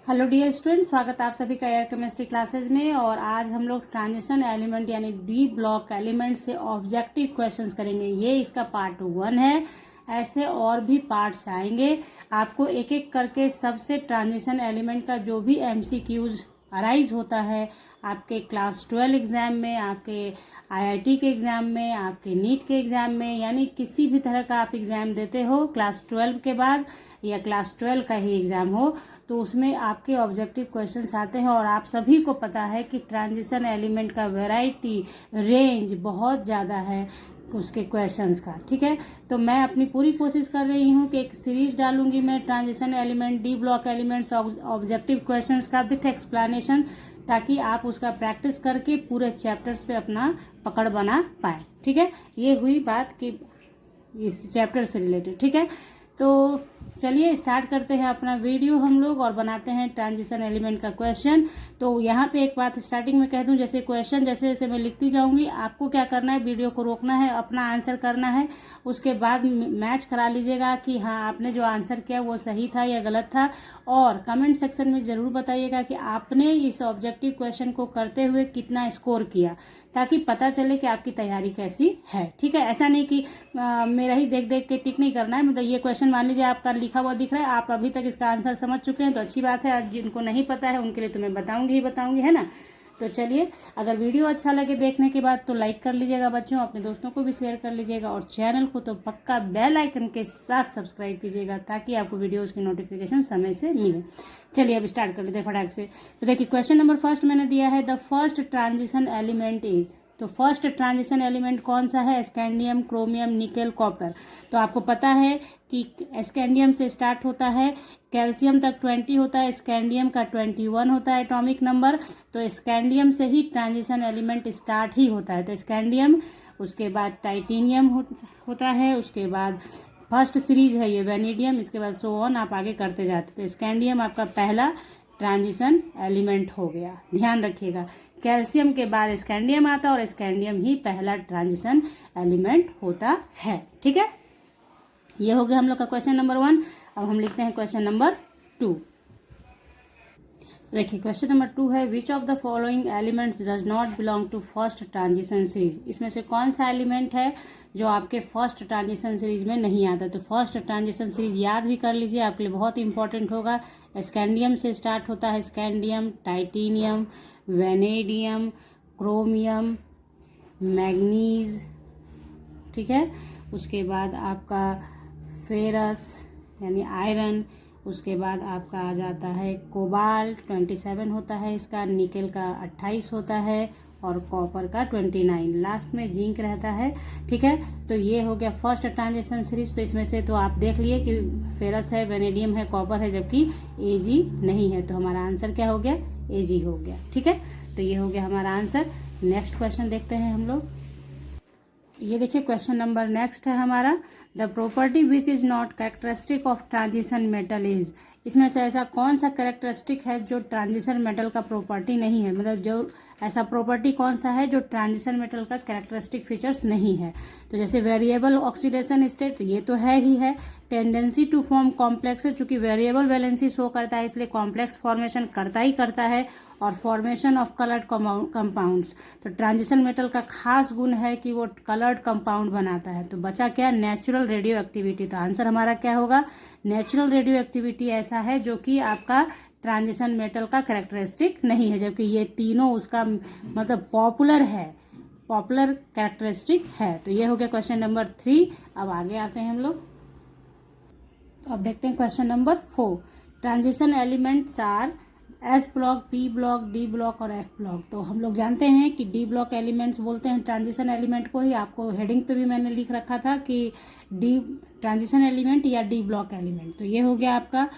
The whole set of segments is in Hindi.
हेलो डियर स्टूडेंट, स्वागत है आप सभी का एयर केमिस्ट्री क्लासेस में। और आज हम लोग ट्रांजिशन एलिमेंट यानी डी ब्लॉक एलिमेंट से ऑब्जेक्टिव क्वेश्चंस करेंगे। ये इसका पार्ट 1 है। ऐसे और भी पार्ट्स आएंगे। आपको एक एक करके सबसे ट्रांजिशन एलिमेंट का जो भी एमसीक्यूज अराइज होता है आपके क्लास 12 एग्ज़ाम में, आपके आईआईटी के एग्ज़ाम में, आपके नीट के एग्ज़ाम में, यानी किसी भी तरह का आप एग्ज़ाम देते हो क्लास 12 के बाद या क्लास 12 का ही एग्ज़ाम हो, तो उसमें आपके ऑब्जेक्टिव क्वेश्चंस आते हैं। और आप सभी को पता है कि ट्रांजिशन एलिमेंट का वैरायटी रेंज बहुत ज़्यादा है उसके क्वेश्चंस का। ठीक है, तो मैं अपनी पूरी कोशिश कर रही हूँ कि एक सीरीज डालूंगी मैं transition element, D block elements, objective questions का विथ एक्सप्लेनेशन, ताकि आप उसका प्रैक्टिस करके पूरे चैप्टर्स पे अपना पकड़ बना पाए। ठीक है, ये हुई बात कि इस चैप्टर से रिलेटेड। ठीक है, तो चलिए स्टार्ट करते हैं अपना वीडियो हम लोग और बनाते हैं ट्रांजिशन एलिमेंट का क्वेश्चन। तो यहाँ पे एक बात स्टार्टिंग में कह दूँ, जैसे क्वेश्चन जैसे जैसे मैं लिखती जाऊँगी आपको क्या करना है, वीडियो को रोकना है, अपना आंसर करना है, उसके बाद मैच करा लीजिएगा कि हाँ आपने जो आंसर किया वो सही था या गलत था। और कमेंट सेक्शन में ज़रूर बताइएगा कि आपने इस ऑब्जेक्टिव क्वेश्चन को करते हुए कितना स्कोर किया, ताकि पता चले कि आपकी तैयारी कैसी है। ठीक है, ऐसा नहीं कि मेरा ही देख देख के टिक नहीं करना है। मतलब ये क्वेश्चन मान लीजिए आपका लिखा हुआ दिख रहा है, आप अभी तक इसका आंसर समझ चुके हैं तो अच्छी बात है। और जिनको नहीं पता है उनके लिए तो मैं बताऊंगी ही बताऊंगी, है ना। तो चलिए, अगर वीडियो अच्छा लगे देखने के बाद तो लाइक कर लीजिएगा बच्चों, अपने दोस्तों को भी शेयर कर लीजिएगा, और चैनल को तो पक्का बेल आइकन के साथ सब्सक्राइब कीजिएगा ताकि आपको वीडियोस की नोटिफिकेशन समय से मिले। चलिए अब स्टार्ट कर लेते हैं फटाक से। तो देखिए क्वेश्चन नंबर फर्स्ट मैंने दिया है, the first transition element is. तो फर्स्ट ट्रांजिशन एलिमेंट कौन सा है? Scandium, chromium, nickel, copper. तो आपको पता है कि स्कैंडियम से स्टार्ट होता है, कैल्शियम तक 20 होता है, स्कैंडियम का 21 होता है एटॉमिक नंबर। तो स्कैंडियम से ही ट्रांजिशन एलिमेंट स्टार्ट ही होता है। तो स्कैंडियम, उसके बाद टाइटेनियम होता है, उसके बाद फर्स्ट सीरीज है ये वेनेडियम, इसके बाद सो ऑन आप आगे करते जाते। तो स्कैंडियम आपका पहला ट्रांजिशन एलिमेंट हो गया, ध्यान रखिएगा। कैल्शियम के बाद स्कैंडियम आता है और स्कैंडियम ही पहला ट्रांजिशन एलिमेंट होता है। ठीक है, ये हो गया हम लोग का क्वेश्चन नंबर 1। अब हम लिखते हैं क्वेश्चन नंबर 2। देखिए क्वेश्चन नंबर 2 है, which of the following elements does not belong to first transition series. इसमें से कौन सा एलिमेंट है जो आपके फर्स्ट ट्रांजिशन सीरीज में नहीं आता। तो फर्स्ट ट्रांजिशन सीरीज याद भी कर लीजिए, आपके लिए बहुत इंपॉर्टेंट होगा। स्कैंडियम से स्टार्ट होता है, scandium, titanium, vanadium, chromium, manganese. ठीक है, उसके बाद आपका फेरस यानी आयरन, उसके बाद आपका आ जाता है कोबाल्ट 27 होता है इसका, निकेल का 28 होता है और कॉपर का 29, लास्ट में जिंक रहता है। ठीक है, तो ये हो गया फर्स्ट ट्रांजिशन सीरीज। तो इसमें से तो आप देख लिए कि फेरस है, वेनेडियम है, कॉपर है, जबकि एजी नहीं है। तो हमारा आंसर क्या हो गया? एजी हो गया। ठीक है, तो ये हो गया हमारा आंसर। नेक्स्ट क्वेश्चन देखते हैं हम लोग। ये देखिए क्वेश्चन नंबर नेक्स्ट है हमारा, the property which is not characteristic of transition metal is. इसमें से ऐसा कौन सा कैरेक्टरिस्टिक है जो ट्रांजिशन मेटल का प्रॉपर्टी नहीं है। मतलब जो ऐसा प्रॉपर्टी कौन सा है जो ट्रांजिशन मेटल का कैरेक्टरिस्टिक फीचर्स नहीं है। तो जैसे वेरिएबल ऑक्सीडेशन स्टेट, ये तो है ही है। टेंडेंसी टू फॉर्म कॉम्प्लेक्स, चूंकि वेरिएबल वैलेंसी शो करता है इसलिए कॉम्प्लेक्स फॉर्मेशन करता ही करता है। और फॉर्मेशन ऑफ कलर्ड कंपाउंड्स, तो ट्रांजिशन मेटल का खास गुण है कि वो कलर्ड कंपाउंड बनाता है। तो बचा क्या? Natural radio activity. तो आंसर हमारा क्या होगा? नेचुरल रेडियो एक्टिविटी ऐसा है जो कि आपका ट्रांजिशन मेटल का कैरेक्टरिस्टिक नहीं है, जबकि ये तीनों उसका मतलब पॉपुलर है, पॉपुलर कैरेक्टरिस्टिक है। तो ये हो गया क्वेश्चन नंबर 3। अब आगे आते हैं हम लोग। तो अब देखते हैं question number 4, transition elements R S block, P block, D block और एफ ब्लॉक। तो हम लोग जानते हैं कि डी ब्लॉक एलिमेंट्स बोलते हैं ट्रांजिशन एलिमेंट को ही। आपको हेडिंग पे भी मैंने लिख रखा था कि डी ट्रांजिशन एलिमेंट या डी ब्लॉक एलिमेंट। तो ये हो गया आपका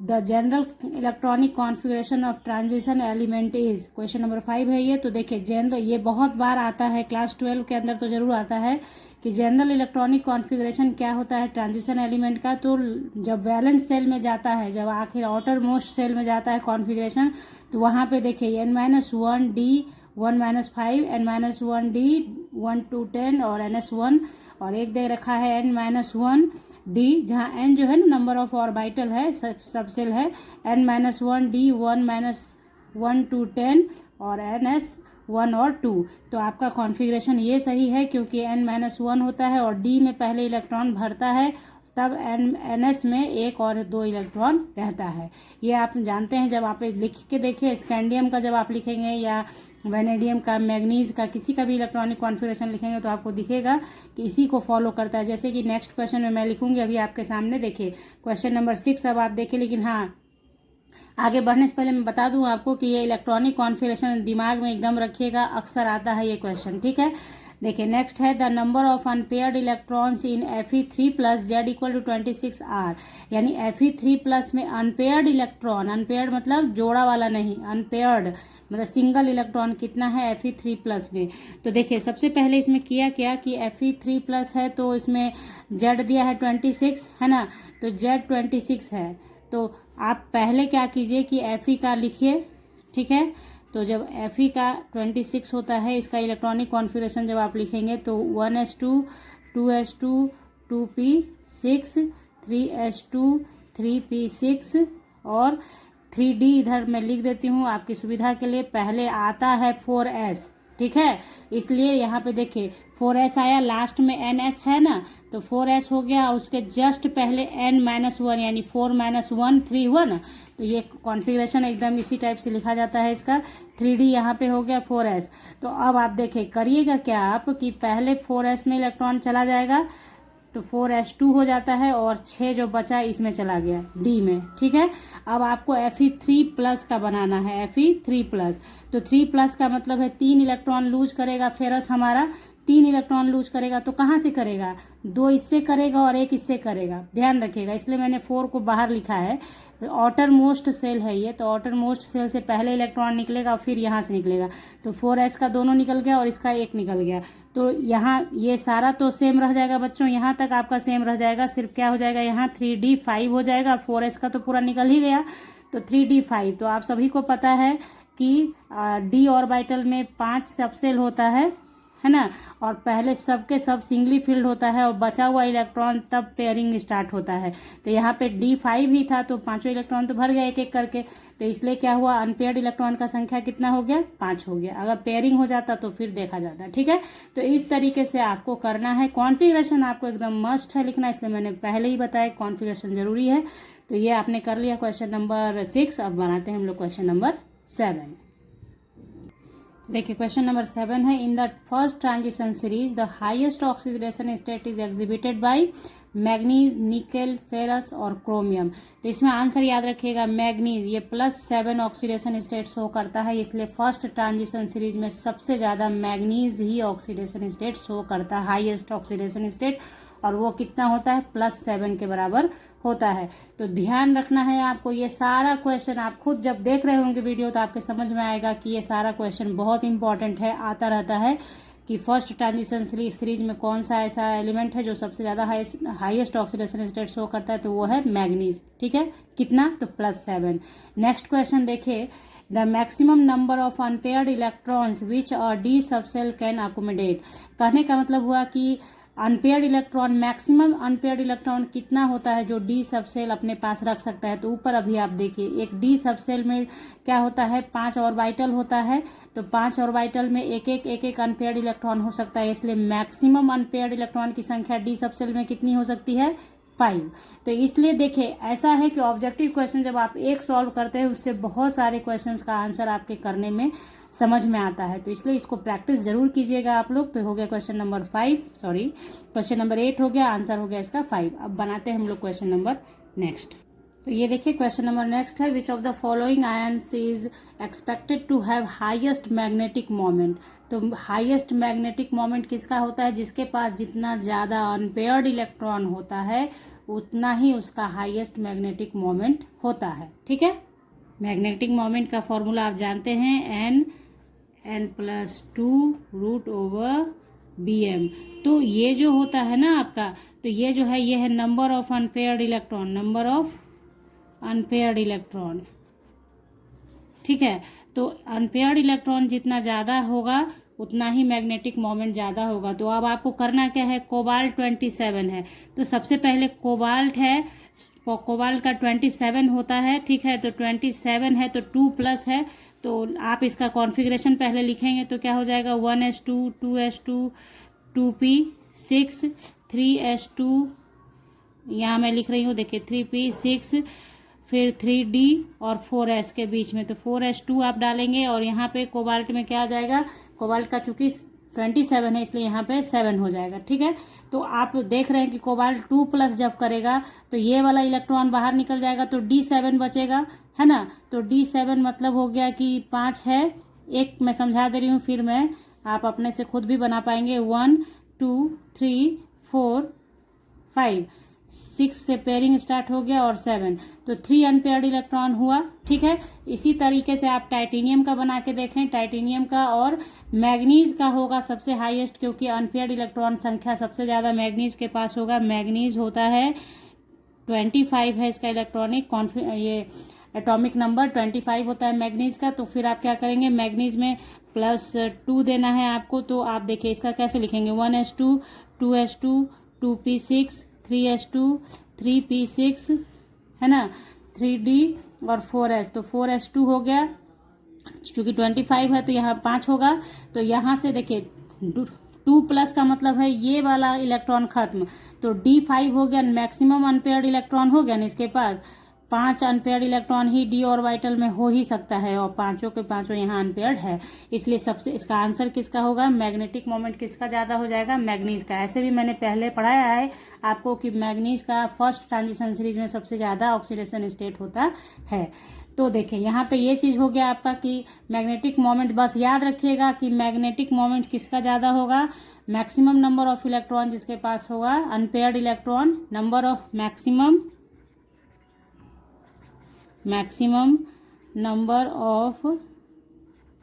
the general electronic configuration of transition element is. Question number 5 है ये। तो देखिए जनरल, ये बहुत बार आता है क्लास 12 के अंदर तो जरूर आता है कि जनरल इलेक्ट्रॉनिक कॉन्फ़िगरेशन क्या होता है ट्रांजिशन एलिमेंट का। तो जब वैलेंस सेल में जाता है, जब आखिर आउटर मोस्ट सेल में जाता है कॉन्फ़िगरेशन, तो वहाँ पे देखिए n-1 d 1-5, n-1 d 1 to 10 और ns1, और एक दे रखा है n-1 डी, जहाँ n जो है ना नंबर ऑफ ऑर्बिटल है, सबसेल है, n-1 d 1 to 10 और ns 1 और 2। तो आपका कॉन्फ़िगरेशन ये सही है क्योंकि n-1 होता है और d में पहले इलेक्ट्रॉन भरता है, तब ns में 1 और 2 इलेक्ट्रॉन रहता है। ये आप जानते हैं, जब आप लिख के देखिए स्कैंडियम का जब आप लिखेंगे या वेनेडियम का, मैग्नीज का, किसी का भी इलेक्ट्रॉनिक कॉन्फ़िगरेशन लिखेंगे तो आपको दिखेगा कि इसी को फॉलो करता है। जैसे कि नेक्स्ट क्वेश्चन में मैं लिखूंगी अभी आपके सामने, देखिए क्वेश्चन नंबर 6 अब आप देखिए। लेकिन हाँ, आगे बढ़ने से पहले मैं बता दूं आपको कि ये इलेक्ट्रॉनिक कॉन्फ़िगरेशन दिमाग में एकदम रखिएगा, अक्सर आता है ये क्वेश्चन, ठीक है। देखिए नेक्स्ट है the number of unpaired electrons in Fe3+ Z = 26 R। यानी Fe3+ में अनपेयर्ड इलेक्ट्रॉन, अनपेयर्ड मतलब जोड़ा वाला नहीं, अनपेयर्ड मतलब सिंगल इलेक्ट्रॉन कितना है Fe3+ में। तो देखिए सबसे पहले इसमें किया क्या कि Fe3+ है तो इसमें Z दिया है 26, है ना, तो Z 26 है। तो आप पहले क्या कीजिए कि Fe का लिखिए, ठीक है। तो जब Fe का 26 होता है, इसका इलेक्ट्रॉनिक कॉन्फ़िगरेशन जब आप लिखेंगे तो 1s2 2s2 2p6 3s2 3p6 और 3d इधर मैं लिख देती हूँ आपकी सुविधा के लिए। पहले आता है 4s, ठीक है, इसलिए यहाँ पे देखिए 4s आया, लास्ट में ns है ना, तो 4s हो गया और उसके जस्ट पहले n-1 यानी 4-1 3-1। तो ये कॉन्फ़िगरेशन एकदम इसी टाइप से लिखा जाता है इसका। 3d यहाँ पे हो गया 4s। तो अब आप देखिए करिएगा क्या आप कि पहले 4s में इलेक्ट्रॉन चला जाएगा तो 4s2 हो जाता है और 6 जो बचा इसमें चला गया डी में, ठीक है। अब आपको Fe3+ का बनाना है, Fe3+। तो 3+ का मतलब है 3 इलेक्ट्रॉन लूज करेगा फेरस हमारा, 3 इलेक्ट्रॉन लूज करेगा तो कहाँ से करेगा, 2 इससे करेगा और 1 इससे करेगा, ध्यान रखिएगा। इसलिए मैंने 4 को बाहर लिखा है। आउटर मोस्ट सेल है ये, तो आउटर मोस्ट सेल से पहले इलेक्ट्रॉन निकलेगा और फिर यहाँ से निकलेगा। तो 4s का दोनों निकल गया और इसका 1 निकल गया। तो यहाँ ये सारा तो सेम रह जाएगा बच्चों, यहाँ तक आपका सेम रह जाएगा, सिर्फ क्या हो जाएगा यहाँ 3d 5 हो जाएगा। 4s का तो पूरा निकल ही गया, तो 3d 5। तो आप सभी को पता है कि d ऑर्बिटल में 5 सबसेल होता है ना, और पहले सबके सब सिंगली फील्ड होता है और बचा हुआ इलेक्ट्रॉन तब पेयरिंग स्टार्ट होता है। तो यहाँ पे D5 ही था तो 5 इलेक्ट्रॉन तो भर गया एक एक करके, तो इसलिए क्या हुआ, अनपेयर्ड इलेक्ट्रॉन का संख्या कितना हो गया, 5 हो गया। अगर पेयरिंग हो जाता तो फिर देखा जाता, ठीक है। तो इस तरीके से आपको करना है। कॉन्फ़िगरेशन आपको एकदम मस्ट है लिखना, इसलिए मैंने पहले ही बताया कॉन्फ़िगरेशन जरूरी है। तो ये आपने कर लिया क्वेश्चन नंबर 6। अब बनाते हैं हम लोग क्वेश्चन नंबर 7। देखिए क्वेश्चन नंबर 7 है, in the first transition series the highest oxidation state is exhibited by manganese, nickel, ferrous और क्रोमियम। तो इसमें आंसर याद रखिएगा मैग्नीज, ये +7 ऑक्सीडेशन स्टेट शो करता है, इसलिए फर्स्ट ट्रांजिशन सीरीज में सबसे ज़्यादा मैग्नीज ही ऑक्सीडेशन स्टेट शो करता है, हाईएस्ट ऑक्सीडेशन स्टेट, और वो कितना होता है, +7 के बराबर होता है। तो ध्यान रखना है आपको, ये सारा क्वेश्चन आप खुद जब देख रहे होंगे वीडियो तो आपके समझ में आएगा कि ये सारा क्वेश्चन बहुत इंपॉर्टेंट है, आता रहता है कि फर्स्ट ट्रांजिशन सीरीज में कौन सा ऐसा एलिमेंट है जो सबसे ज़्यादा हाईएस्ट ऑक्सीडेशन स्टेट शो करता है, तो वो है मैग्नीज, ठीक है। कितना, तो +7। नेक्स्ट क्वेश्चन देखिए, the maximum number of unpaired electrons which a D subshell can accommodate. कहने का मतलब हुआ कि unpaired electron, maximum unpaired electron कितना होता है जो डी सबसेल अपने पास रख सकता है। तो ऊपर अभी आप देखिए एक डी सबसेल में क्या होता है, 5 ऑर्बिटल होता है, तो 5 ऑर्बिटल में एक एक अनपेयर्ड इलेक्ट्रॉन हो सकता है, इसलिए मैक्सिमम अनपेयर्ड इलेक्ट्रॉन की संख्या डी सबसेल में कितनी हो सकती है, 5। तो इसलिए देखिए ऐसा है कि ऑब्जेक्टिव क्वेश्चन जब आप एक सॉल्व करते हैं उससे बहुत सारे क्वेश्चंस का आंसर आपके करने में समझ में आता है, तो इसलिए इसको प्रैक्टिस जरूर कीजिएगा आप लोग। तो हो गया क्वेश्चन नंबर 8 हो गया, आंसर हो गया इसका 5। अब बनाते हैं हम लोग क्वेश्चन नंबर नेक्स्ट। तो ये देखिए क्वेश्चन नंबर नेक्स्ट है, which of the following ions is expected to have highest magnetic moment. तो हाईएस्ट मैग्नेटिक मोमेंट किसका होता है, जिसके पास जितना ज़्यादा अनपेयर्ड इलेक्ट्रॉन होता है उतना ही उसका हाईएस्ट मैग्नेटिक मोमेंट होता है, ठीक है। मैग्नेटिक मोमेंट का फॉर्मूला आप जानते हैं, n+2√/bm। तो ये जो होता है ना आपका, तो ये जो है ये है नंबर ऑफ अनपेयर्ड इलेक्ट्रॉन, ठीक है। तो अनपेयर्ड इलेक्ट्रॉन जितना ज़्यादा होगा उतना ही मैग्नेटिक मोमेंट ज़्यादा होगा। तो अब आपको करना क्या है, कोबाल्ट 27 है तो सबसे पहले कोबाल्ट है, कोबाल्ट का 27 होता है, ठीक है। तो 27 है तो 2+ है, तो आप इसका कॉन्फ़िगरेशन पहले लिखेंगे तो क्या हो जाएगा, 1s2 2s2 2p6 3s2, यहाँ मैं लिख रही हूँ देखिए 3p6, फिर 3d और 4s के बीच में, तो 4s2 आप डालेंगे और यहाँ पे कोबाल्ट में क्या आ जाएगा, कोबाल्ट का चूंकि 27 है इसलिए यहाँ पे 7 हो जाएगा, ठीक है। तो आप देख रहे हैं कि कोबाल्ट 2+ जब करेगा तो ये वाला इलेक्ट्रॉन बाहर निकल जाएगा तो D7 बचेगा, है ना। तो D7 मतलब हो गया कि 5 है, एक मैं समझा दे रही हूँ, फिर मैं आप अपने से खुद भी बना पाएंगे। 1 2 3 4 5 6 से पेयरिंग स्टार्ट हो गया और 7, तो 3 अनपेयर्ड इलेक्ट्रॉन हुआ, ठीक है। इसी तरीके से आप टाइटेनियम का बना के देखें, टाइटेनियम का और मैग्नीज का होगा सबसे हाईएस्ट, क्योंकि अनपेयर्ड इलेक्ट्रॉन संख्या सबसे ज़्यादा मैग्नीज के पास होगा। मैग्नीज होता है 25 है इसका इलेक्ट्रॉनिक ये एटॉमिक नंबर 25 होता है मैग्नीज का। तो फिर आप क्या करेंगे, मैग्नीज में +2 देना है आपको, तो आप देखिए इसका कैसे लिखेंगे, 1s2 2s2 2p6 3s2 3p6, है ना, 3d और 4s, तो 4s2 हो गया, चूँकि 25 है तो यहाँ 5 होगा। तो यहाँ से देखिए 2+ का मतलब है ये वाला इलेक्ट्रॉन खत्म, तो D5 हो गया, मैक्सिमम अनपेयर्ड इलेक्ट्रॉन हो गया ना इसके पास। 5 अनपेयर्ड इलेक्ट्रॉन ही d ऑर्बिटल में हो ही सकता है और पांचों के पांचों यहाँ अनपेयर्ड है, इसलिए सबसे इसका आंसर किसका होगा, मैग्नेटिक मोमेंट किसका ज़्यादा हो जाएगा, मैग्नीज का। ऐसे भी मैंने पहले पढ़ाया है आपको कि मैग्नीज का फर्स्ट ट्रांजिशन सीरीज में सबसे ज़्यादा ऑक्सीडेशन स्टेट होता है। तो देखिए यहाँ पे ये चीज़ हो गया आपका कि मैग्नेटिक मोमेंट, बस याद रखिएगा कि मैग्नेटिक मोमेंट किसका ज़्यादा होगा, मैक्सिमम नंबर ऑफ इलेक्ट्रॉन जिसके पास होगा unpaired electron, number of maximum number of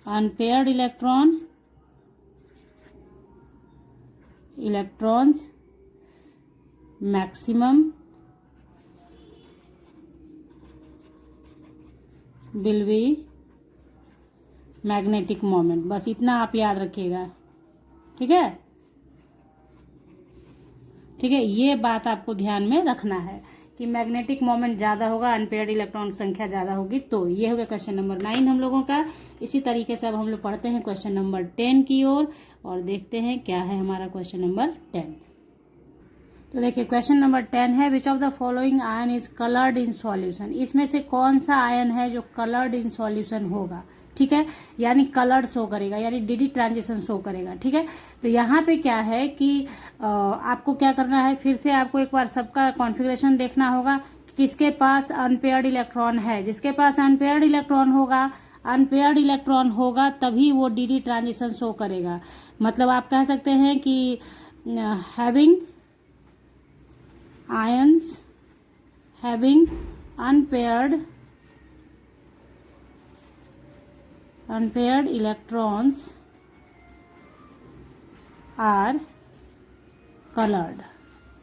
unpaired electrons maximum will be magnetic moment, बस इतना आप याद रखिएगा, ठीक है। ठीक है, ये बात आपको ध्यान में रखना है कि मैग्नेटिक मोमेंट ज़्यादा होगा, अनपेयर्ड इलेक्ट्रॉन संख्या ज़्यादा होगी। तो ये हो गया क्वेश्चन नंबर 9 हम लोगों का। इसी तरीके से अब हम लोग पढ़ते हैं क्वेश्चन नंबर 10 की ओर और देखते हैं क्या है हमारा क्वेश्चन नंबर 10। तो देखिए क्वेश्चन नंबर 10 है, which of the following ion is coloured in solution, इसमें से कौन सा आयन है जो कलर्ड इन सॉल्यूशन होगा, ठीक है, यानी कलर्ड शो करेगा, यानी डी ट्रांजिशन शो करेगा, ठीक है। तो यहाँ पे क्या है कि आपको क्या करना है, फिर से आपको एक बार सबका कॉन्फ़िगरेशन देखना होगा किसके पास अनपेयर्ड इलेक्ट्रॉन है। जिसके पास अनपेयर्ड इलेक्ट्रॉन होगा तभी वो डी ट्रांजिशन शो करेगा। मतलब आप कह सकते हैं कि having ions having unpaired electrons are colored,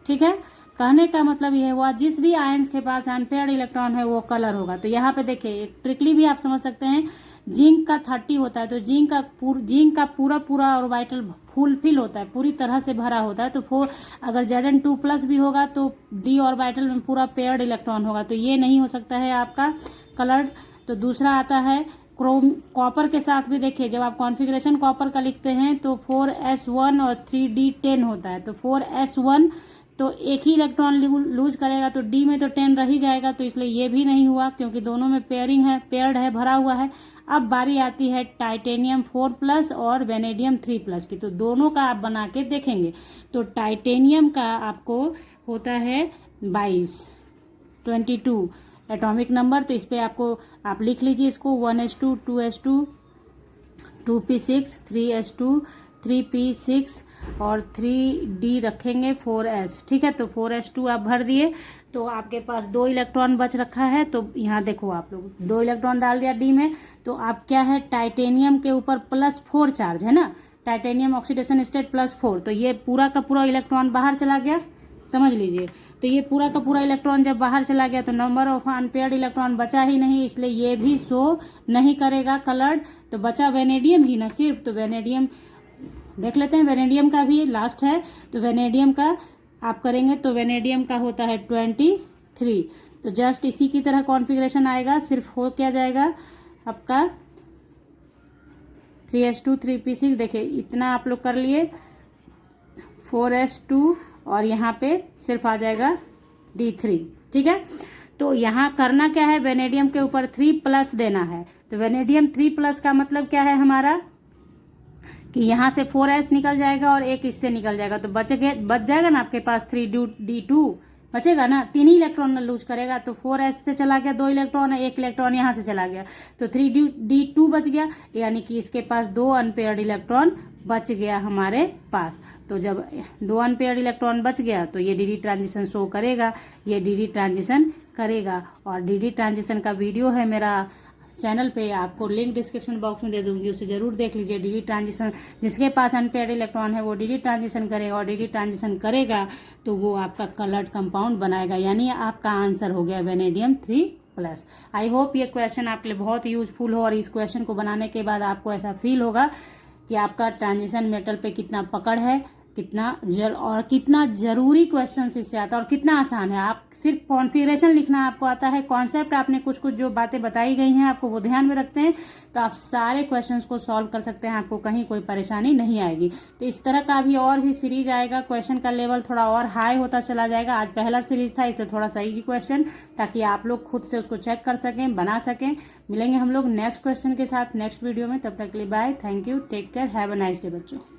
ठीक है। कहने का मतलब यह हुआ जिस भी आयंस के पास अनपेयर्ड इलेक्ट्रॉन है वो कलर होगा। तो यहाँ पे देखिए एक ट्रिकली भी आप समझ सकते हैं, जिंक का 30 होता है तो जिंक का पूरा ऑर्बिटल फुलफिल होता है, पूरी तरह से भरा होता है। तो अगर Zn2+ भी होगा तो d ऑर्बिटल में पूरा पेयर्ड इलेक्ट्रॉन होगा, तो ये नहीं हो सकता है आपका कलर्ड। तो दूसरा आता है कॉपर के साथ भी देखिए, जब आप कॉन्फ़िगरेशन कॉपर का लिखते हैं तो 4s1 और 3d10 होता है। तो 4s1 तो एक ही इलेक्ट्रॉन लूज करेगा तो d में तो 10 रह ही जाएगा, तो इसलिए ये भी नहीं हुआ क्योंकि दोनों में पेयर्ड है, भरा हुआ है। अब बारी आती है टाइटेनियम 4+ और वेनेडियम 3+ की, तो दोनों का आप बना के देखेंगे। तो टाइटेनियम का आपको होता है 22 एटॉमिक नंबर, तो इस पर आप लिख लीजिए इसको 1s2 2s2 2p6 3s2 3p6 और 3d रखेंगे 4s, ठीक है। तो 4s2 आप भर दिए तो आपके पास 2 इलेक्ट्रॉन बच रखा है। तो यहाँ देखो आप लोग 2 इलेक्ट्रॉन डाल दिया d में, तो आप क्या है टाइटेनियम के ऊपर +4 चार्ज है ना, टाइटेनियम ऑक्सीडेशन स्टेट +4, तो ये पूरा का पूरा इलेक्ट्रॉन बाहर चला गया, समझ लीजिए। तो ये पूरा का पूरा इलेक्ट्रॉन जब बाहर चला गया तो नंबर ऑफ अनपेयर्ड इलेक्ट्रॉन बचा ही नहीं, इसलिए ये भी शो नहीं करेगा कलर्ड। तो बचा वेनेडियम ही ना सिर्फ, तो वेनेडियम देख लेते हैं वेनेडियम का भी लास्ट है। तो वेनेडियम का आप करेंगे तो वेनेडियम का होता है 23। तो जस्ट इसी की तरह कॉन्फ़िगरेशन आएगा, सिर्फ हो क्या जाएगा आपका 3s2 3p6। देखिए इतना आप लोग कर लिए 4s2 और यहाँ पे सिर्फ आ जाएगा D3। ठीक है, तो यहाँ करना क्या है, वेनेडियम के ऊपर 3+ देना है। तो वेनेडियम 3+ का मतलब क्या है हमारा कि यहाँ से 4s निकल जाएगा और एक इससे निकल जाएगा, तो बच जाएगा ना आपके पास 3d2 बचेगा ना, 3 ही इलेक्ट्रॉन लूज करेगा। तो 4s से चला गया 2 इलेक्ट्रॉन, 1 इलेक्ट्रॉन यहाँ से चला गया, तो 3d2 बच गया, यानी कि इसके पास 2 अनपेयर्ड इलेक्ट्रॉन बच गया हमारे पास। तो जब 2 अनपेयर्ड इलेक्ट्रॉन बच गया तो ये डी ट्रांजिशन शो करेगा, ये डी ट्रांजिशन करेगा। और डी ट्रांजिशन का वीडियो है मेरा चैनल पे, आपको लिंक डिस्क्रिप्शन बॉक्स में दे दूंगी, उसे जरूर देख लीजिए। डी ट्रांजिशन जिसके पास अनपेयर्ड इलेक्ट्रॉन है वो डी ट्रांजिशन करेगा, और डी ट्रांजिशन करेगा तो वो आपका कलर्ड कंपाउंड बनाएगा, यानी आपका आंसर हो गया वेनेडियम 3+। आई होप ये क्वेश्चन आपके लिए बहुत यूजफुल हो, और इस क्वेश्चन को बनाने के बाद आपको ऐसा फील होगा कि आपका ट्रांजिशन मेटल पे कितना पकड़ है, और कितना जरूरी क्वेश्चन इससे आता है, और कितना आसान है। आप सिर्फ कॉन्फ़िगरेशन लिखना आपको आता है, कॉन्सेप्ट आपने कुछ जो बातें बताई गई हैं आपको वो ध्यान में रखते हैं तो आप सारे क्वेश्चंस को सॉल्व कर सकते हैं, आपको कहीं कोई परेशानी नहीं आएगी। तो इस तरह का भी और भी सीरीज आएगा, क्वेश्चन का लेवल थोड़ा और हाई होता चला जाएगा। आज पहला सीरीज था इसलिए थोड़ा सा इजी क्वेश्चन, ताकि आप लोग खुद से उसको चेक कर सकें, बना सकें। मिलेंगे हम लोग नेक्स्ट क्वेश्चन के साथ नेक्स्ट वीडियो में, तब तक के लिए bye, thank you, take care, have a nice day बच्चों।